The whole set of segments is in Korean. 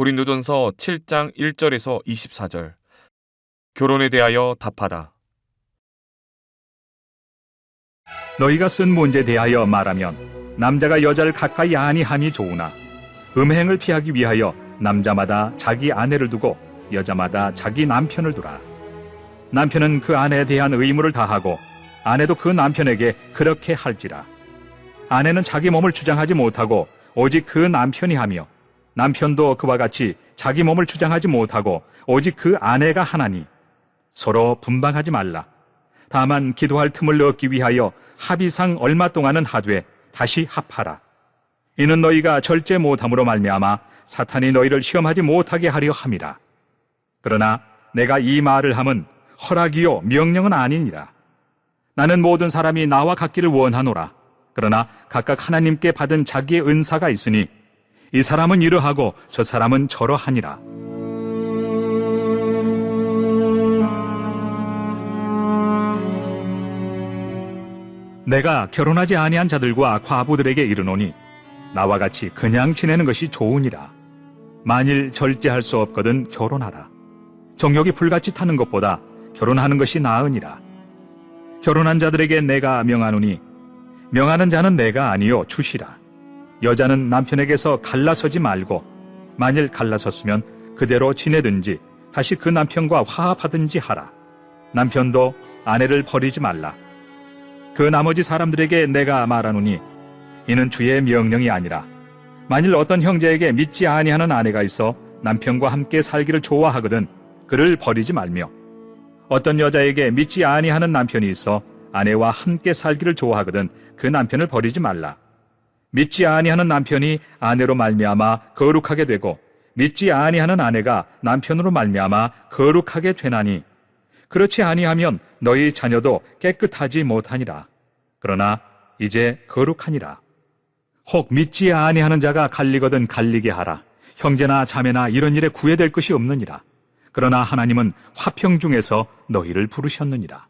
고린도전서 7장 1절에서 24절. 결혼에 대하여 답하다. 너희가 쓴 문제에 대하여 말하면 남자가 여자를 가까이 아니함이 좋으나 음행을 피하기 위하여 남자마다 자기 아내를 두고 여자마다 자기 남편을 두라. 남편은 그 아내에 대한 의무를 다하고 아내도 그 남편에게 그렇게 할지라. 아내는 자기 몸을 주장하지 못하고 오직 그 남편이 하며 남편도 그와 같이 자기 몸을 주장하지 못하고 오직 그 아내가 하나니 서로 분방하지 말라. 다만 기도할 틈을 얻기 위하여 합의상 얼마 동안은 하되 다시 합하라. 이는 너희가 절제 못함으로 말미암아 사탄이 너희를 시험하지 못하게 하려 함이라. 그러나 내가 이 말을 함은 허락이요 명령은 아니니라. 나는 모든 사람이 나와 같기를 원하노라. 그러나 각각 하나님께 받은 자기의 은사가 있으니 이 사람은 이러하고 저 사람은 저러하니라. 내가 결혼하지 아니한 자들과 과부들에게 이르노니 나와 같이 그냥 지내는 것이 좋으니라. 만일 절제할 수 없거든 결혼하라. 정욕이 불같이 타는 것보다 결혼하는 것이 나으니라. 결혼한 자들에게 내가 명하노니 명하는 자는 내가 아니요 주시라. 여자는 남편에게서 갈라서지 말고 만일 갈라섰으면 그대로 지내든지 다시 그 남편과 화합하든지 하라. 남편도 아내를 버리지 말라. 그 나머지 사람들에게 내가 말하노니 이는 주의 명령이 아니라 만일 어떤 형제에게 믿지 아니하는 아내가 있어 남편과 함께 살기를 좋아하거든 그를 버리지 말며 어떤 여자에게 믿지 아니하는 남편이 있어 아내와 함께 살기를 좋아하거든 그 남편을 버리지 말라. 믿지 아니하는 남편이 아내로 말미암아 거룩하게 되고 믿지 아니하는 아내가 남편으로 말미암아 거룩하게 되나니 그렇지 아니하면 너희 자녀도 깨끗하지 못하니라. 그러나 이제 거룩하니라. 혹 믿지 아니하는 자가 갈리거든 갈리게 하라. 형제나 자매나 이런 일에 구애될 것이 없느니라. 그러나 하나님은 화평 중에서 너희를 부르셨느니라.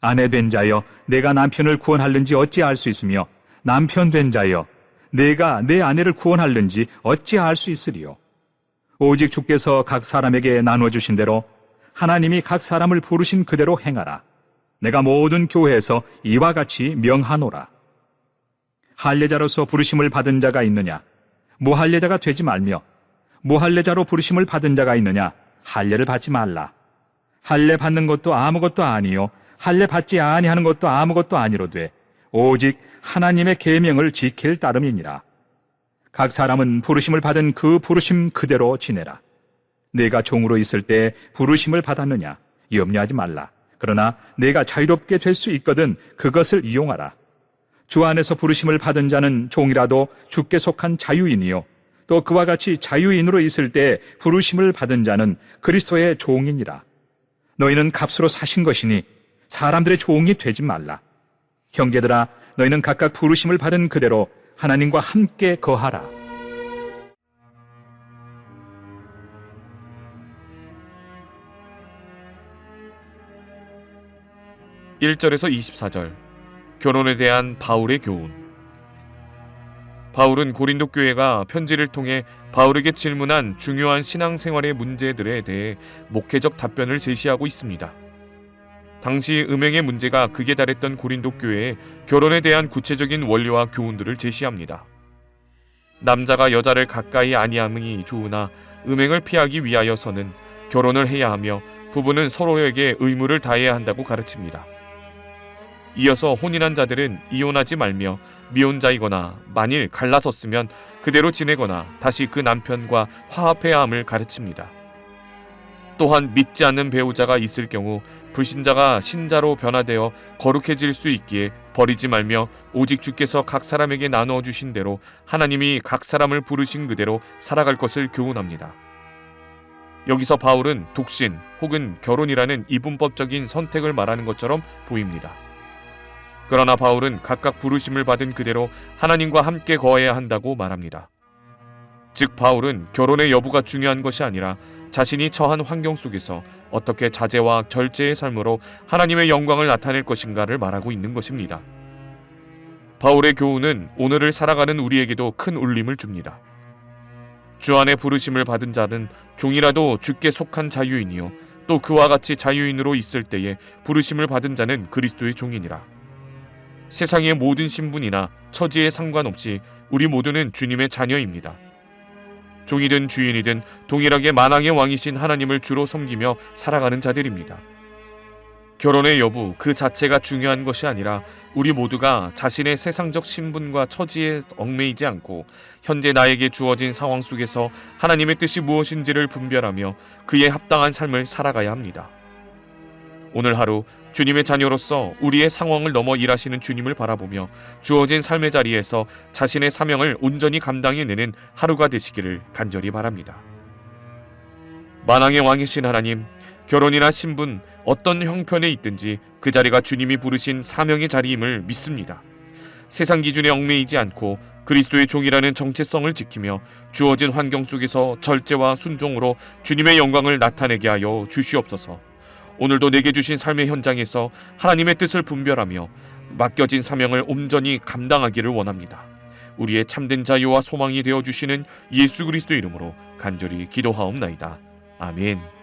아내 된 자여 내가 남편을 구원할는지 어찌 알 수 있으며 남편 된 자여 내가 내 아내를 구원할는지 어찌 알 수 있으리요. 오직 주께서 각 사람에게 나눠주신 대로 하나님이 각 사람을 부르신 그대로 행하라. 내가 모든 교회에서 이와 같이 명하노라. 할례자로서 부르심을 받은 자가 있느냐? 무할례자가 되지 말며 무할례자로 부르심을 받은 자가 있느냐? 할례를 받지 말라. 할례 받는 것도 아무것도 아니요 할례 받지 아니하는 것도 아무것도 아니로되 오직 하나님의 계명을 지킬 따름이니라. 각 사람은 부르심을 받은 그 부르심 그대로 지내라. 내가 종으로 있을 때 부르심을 받았느냐? 염려하지 말라. 그러나 내가 자유롭게 될 수 있거든 그것을 이용하라. 주 안에서 부르심을 받은 자는 종이라도 주께 속한 자유인이요 또 그와 같이 자유인으로 있을 때 부르심을 받은 자는 그리스도의 종이니라. 너희는 값으로 사신 것이니 사람들의 종이 되지 말라. 형제들아 너희는 각각 부르심을 받은 그대로 하나님과 함께 거하라. (1절에서 24절) 결혼에 대한 바울의 교훈. 바울은 고린도 교회가 편지를 통해 바울에게 질문한 중요한 신앙생활의 문제들에 대해 목회적 답변을 제시하고 있습니다. 당시 음행의 문제가 극에 달했던 고린도 교회에 결혼에 대한 구체적인 원리와 교훈들을 제시합니다. 남자가 여자를 가까이 아니함이 좋으나 음행을 피하기 위하여서는 결혼을 해야 하며 부부는 서로에게 의무를 다해야 한다고 가르칩니다. 이어서 혼인한 자들은 이혼하지 말며 미혼자이거나 만일 갈라섰으면 그대로 지내거나 다시 그 남편과 화합해야 함을 가르칩니다. 또한 믿지 않는 배우자가 있을 경우 불신자가 신자로 변화되어 거룩해질 수 있기에 버리지 말며 오직 주께서 각 사람에게 나누어 주신 대로 하나님이 각 사람을 부르신 그대로 살아갈 것을 교훈합니다. 여기서 바울은 독신 혹은 결혼이라는 이분법적인 선택을 말하는 것처럼 보입니다. 그러나 바울은 각각 부르심을 받은 그대로 하나님과 함께 거해야 한다고 말합니다. 즉 바울은 결혼의 여부가 중요한 것이 아니라 자신이 처한 환경 속에서 어떻게 자제와 절제의 삶으로 하나님의 영광을 나타낼 것인가를 말하고 있는 것입니다. 바울의 교훈은 오늘을 살아가는 우리에게도 큰 울림을 줍니다. 주 안에 부르심을 받은 자는 종이라도 주께 속한 자유인이요 또 그와 같이 자유인으로 있을 때에 부르심을 받은 자는 그리스도의 종이니라. 세상의 모든 신분이나 처지에 상관없이 우리 모두는 주님의 자녀입니다. 종이든 주인이든 동일하게 만왕의 왕이신 하나님을 주로 섬기며 살아가는 자들입니다. 결혼의 여부 그 자체가 중요한 것이 아니라 우리 모두가 자신의 세상적 신분과 처지에 얽매이지 않고 현재 나에게 주어진 상황 속에서 하나님의 뜻이 무엇인지를 분별하며 그에 합당한 삶을 살아가야 합니다. 오늘 하루 주님의 자녀로서 우리의 상황을 넘어 일하시는 주님을 바라보며 주어진 삶의 자리에서 자신의 사명을 온전히 감당해내는 하루가 되시기를 간절히 바랍니다. 만왕의 왕이신 하나님, 결혼이나 신분, 어떤 형편에 있든지 그 자리가 주님이 부르신 사명의 자리임을 믿습니다. 세상 기준에 얽매이지 않고 그리스도의 종이라는 정체성을 지키며 주어진 환경 속에서 절제와 순종으로 주님의 영광을 나타내게 하여 주시옵소서. 오늘도 내게 주신 삶의 현장에서 하나님의 뜻을 분별하며 맡겨진 사명을 온전히 감당하기를 원합니다. 우리의 참된 자유와 소망이 되어주시는 예수 그리스도 이름으로 간절히 기도하옵나이다. 아멘.